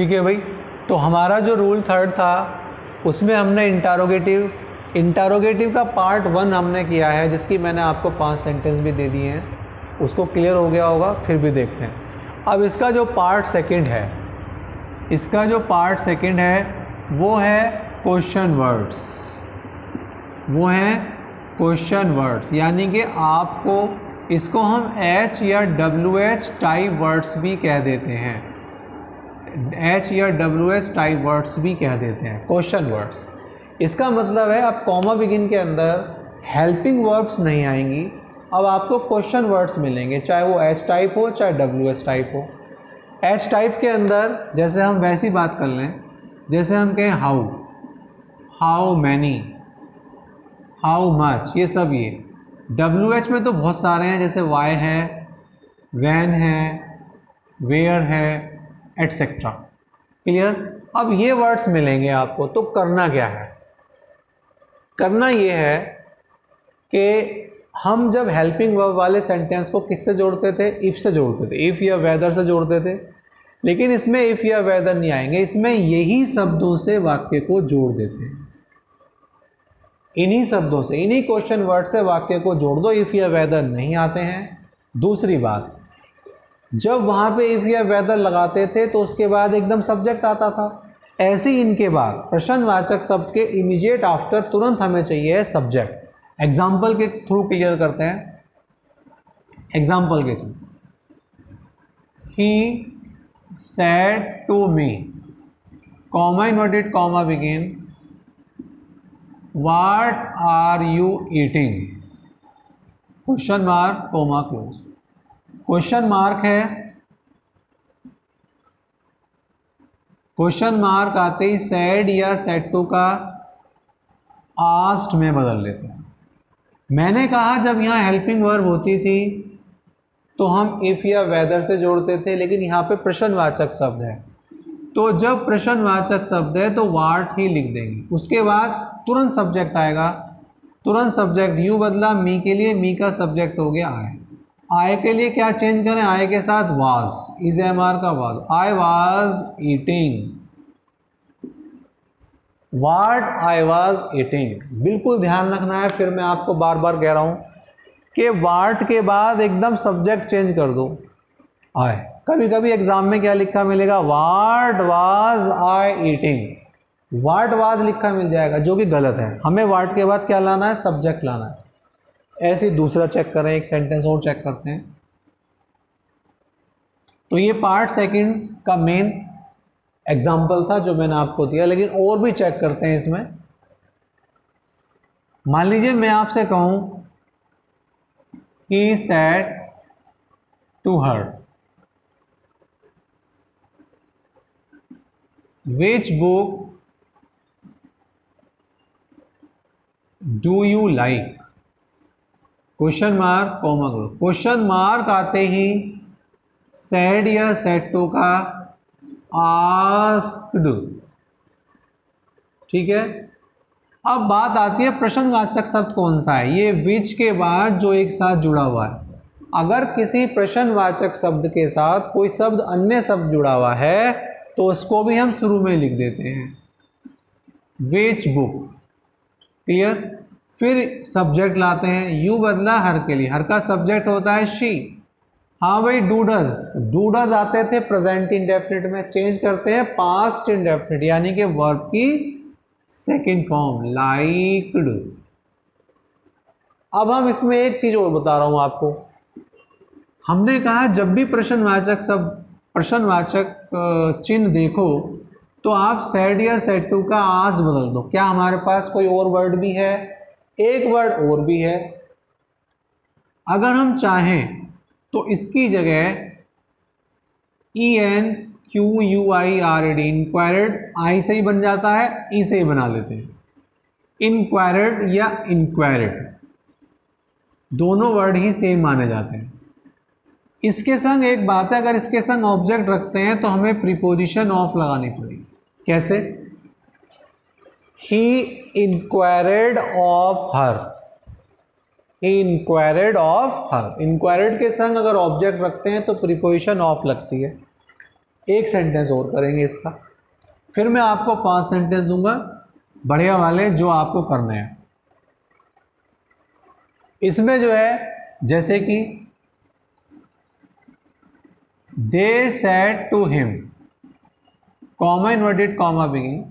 ठीक है भाई। तो हमारा जो रूल थर्ड था उसमें हमने इंटारोगेटिव का पार्ट 1 हमने किया है, जिसकी मैंने आपको 5 सेंटेंस भी दे दिए हैं, उसको क्लियर हो गया होगा। फिर भी देखते हैं अब इसका जो पार्ट सेकंड है, वो है क्वेश्चन वर्ड्स, यानी कि आपको इसको हम H या WH टाइप वर्ड्स भी कह देते हैं, क्वेश्चन वर्ड्स। इसका मतलब है अब कॉमा बिगिन के अंदर हेल्पिंग वर्ब्स नहीं आएंगी, अब आपको क्वेश्चन वर्ड्स मिलेंगे, चाहे वो H टाइप हो चाहे WH टाइप हो। H टाइप के अंदर जैसे हम वैसी बात कर लें, जैसे हम कहें हाउ मैनी, हाउ मच, ये सब। ये WH में तो बहुत सारे हैं, जैसे वाई है, वैन है, वेयर है, एटसेट्रा। क्लियर। अब ये वर्ड्स मिलेंगे आपको, तो करना क्या है? करना ये है कि हम जब हेल्पिंग वर्ब वाले सेंटेंस को किससे जोड़ते थे? इफ से जोड़ते थे, इफ या वेदर से जोड़ते थे। लेकिन इसमें इफ या वेदर नहीं आएंगे, इसमें यही शब्दों से वाक्य को जोड़ देते हैं, इन्हीं शब्दों से, इन्हीं क्वेश्चन वर्ड से वाक्य को जोड़ दो, इफ या वेदर नहीं आते हैं। दूसरी बात, जब वहां पे इफ या वेदर लगाते थे तो उसके बाद एकदम सब्जेक्ट आता था, ऐसे ही इनके बाद प्रश्नवाचक शब्द के इमीडिएट आफ्टर तुरंत हमें चाहिए सब्जेक्ट। एग्जाम्पल के थ्रू क्लियर करते हैं, एग्जाम्पल के through. He said to me, comma inverted comma begin, what are you eating, question mark comma close. Question mark है, क्वेश्चन मार्क आते ही said या said to का asked में बदल लेते हैं। मैंने कहा जब यहाँ हेल्पिंग वर्ब होती थी तो हम इफ या वेदर से जोड़ते थे, लेकिन यहाँ पे प्रश्नवाचक शब्द है, तो जब प्रश्नवाचक शब्द है तो वाट ही लिख देंगे, उसके बाद तुरंत सब्जेक्ट आएगा। तुरंत सब्जेक्ट यू बदला मी के लिए, मी का सब्जेक्ट हो गया आय के लिए क्या चेंज करें? आय के साथ वाज, इज एम आर का was, I was eating, what I was eating. बिल्कुल ध्यान रखना है, फिर मैं आपको बार बार कह रहा हूं कि वाट के बाद एकदम सब्जेक्ट चेंज कर दो, आय। कभी कभी एग्जाम में क्या लिखा मिलेगा? What was I eating, what was लिखा मिल जाएगा, जो कि गलत है। हमें वाट के बाद क्या लाना है? सब्जेक्ट लाना है। ऐसे ही दूसरा चेक करें, एक सेंटेंस और चेक करते हैं। तो ये पार्ट सेकंड का मेन एग्जाम्पल था जो मैंने आपको दिया, लेकिन और भी चेक करते हैं इसमें। मान लीजिए मैं आपसे कहूं he said to her, which book do you like, question mark comma group. Question mark आते ही said या said to का asked, ठीक है। अब बात आती है प्रश्नवाचक शब्द कौन सा है? ये which के बाद जो एक साथ जुड़ा हुआ है। अगर किसी प्रश्नवाचक शब्द के साथ कोई शब्द अन्य शब्द जुड़ा हुआ है तो उसको भी हम शुरू में लिख देते हैं, which book। क्लियर। फिर सब्जेक्ट लाते हैं, यू बदला हर के लिए, हर का सब्जेक्ट होता है शी। हाँ भाई, डूडज आते थे प्रेजेंट इंडेफिनिट में, चेंज करते हैं पास्ट इंडेफिनिट, यानी कि वर्ब की सेकेंड फॉर्म, लाइक्ड। अब हम इसमें एक चीज और बता रहा हूं आपको। हमने कहा जब भी प्रश्नवाचक चिन्ह देखो तो आप सेड या सेड टू का आस्क्ड बदल दो। क्या हमारे पास कोई और वर्ड भी है? एक वर्ड और भी है। अगर हम चाहें तो इसकी जगह ENQUIRED, इंक्वायर्ड, आई से ही बन जाता है, ई से ही बना लेते हैं, इंक्वायर्ड या इंक्वायर्ड, दोनों वर्ड ही सेम माने जाते हैं। इसके संग एक बात है, अगर इसके संग ऑब्जेक्ट रखते हैं तो हमें प्रीपोजिशन ऑफ लगानी पड़ेगी। कैसे? He inquired of her, inquired of her. Inquired के संग अगर ऑब्जेक्ट रखते हैं तो प्रीपोजिशन ऑफ लगती है। एक सेंटेंस और करेंगे इसका, फिर मैं आपको 5 सेंटेंस दूंगा बढ़िया वाले जो आपको करने हैं। इसमें जो है जैसे कि they said to him, comma inverted comma begin,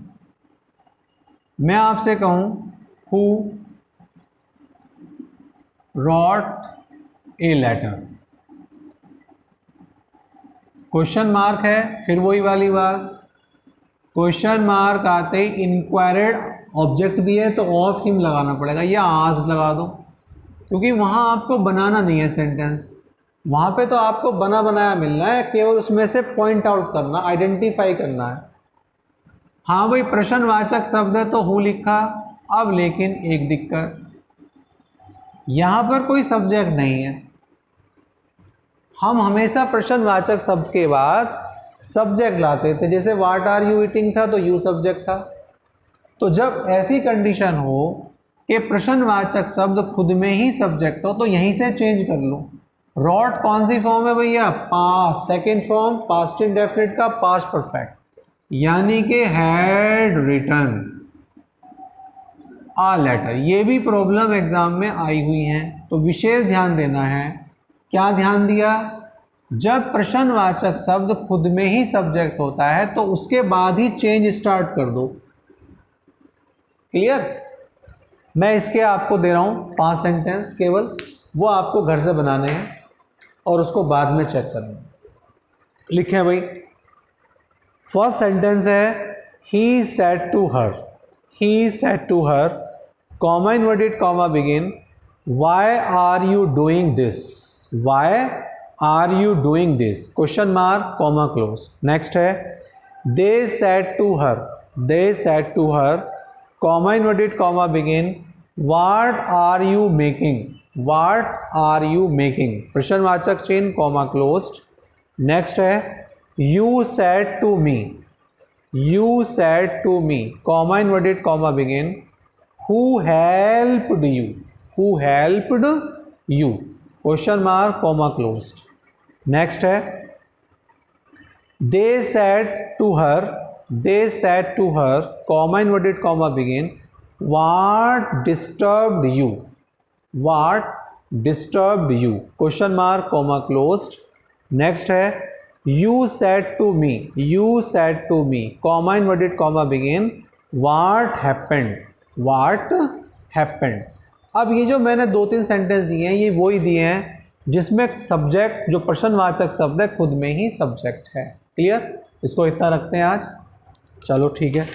मैं आपसे कहूं who wrote a letter, question mark है, फिर वही वाली बात, क्वेश्चन मार्क आते ही इंक्वायर्ड ऑब्जेक्ट भी है तो ऑफ हिम लगाना पड़ेगा या आज लगा दो, क्योंकि वहां आपको बनाना नहीं है सेंटेंस, वहां पे तो आपको बना बनाया मिलना है, केवल उसमें से पॉइंट आउट करना, आइडेंटिफाई करना है। हाँ भाई प्रश्नवाचक शब्द है तो हु लिखा, अब लेकिन एक दिक्कत, यहां पर कोई सब्जेक्ट नहीं है। हम हमेशा प्रश्नवाचक शब्द के बाद सब्जेक्ट लाते थे, जैसे व्हाट आर यू ईटिंग था तो यू सब्जेक्ट था। तो जब ऐसी कंडीशन हो कि प्रश्नवाचक शब्द खुद में ही सब्जेक्ट हो तो यहीं से चेंज कर लो। रॉट कौन सी फॉर्म है भैया? Past, second form past indefinite का पास्ट परफेक्ट, यानी कि हैड रिटन आ लेटर। ये भी प्रॉब्लम एग्जाम में आई हुई है तो विशेष ध्यान देना है। क्या ध्यान दिया? जब प्रश्नवाचक शब्द खुद में ही सब्जेक्ट होता है तो उसके बाद ही चेंज स्टार्ट कर दो। क्लियर? मैं इसके आपको दे रहा हूं 5 सेंटेंस, केवल वो आपको घर से बनाने हैं और उसको बाद में चेक करना है। लिखें भाई। फर्स्ट सेंटेंस है he said to her, he said to her, comma inverted comma begin, why are you doing this, why are you doing this, question mark comma close. Next है they said to her, they said to her, comma inverted comma begin, what are you making, what are you making, प्रश्नवाचक चिन्ह comma closed. Next है you said to me, you said to me, comma inverted comma begin, who helped you, who helped you, question mark comma closed. Next है they said to her, they said to her, comma inverted comma begin, what disturbed you, what disturbed you, question mark comma closed. Next है you said to me, you said to me, comma inverted comma begin, what happened, what happened. अब ये जो मैंने 2-3 sentence दिए हैं ये वही दिए हैं जिसमें सब्जेक्ट जो प्रश्नवाचक शब्द है खुद में ही सब्जेक्ट है। क्लियर? इसको इतना रखते हैं आज। चलो ठीक है।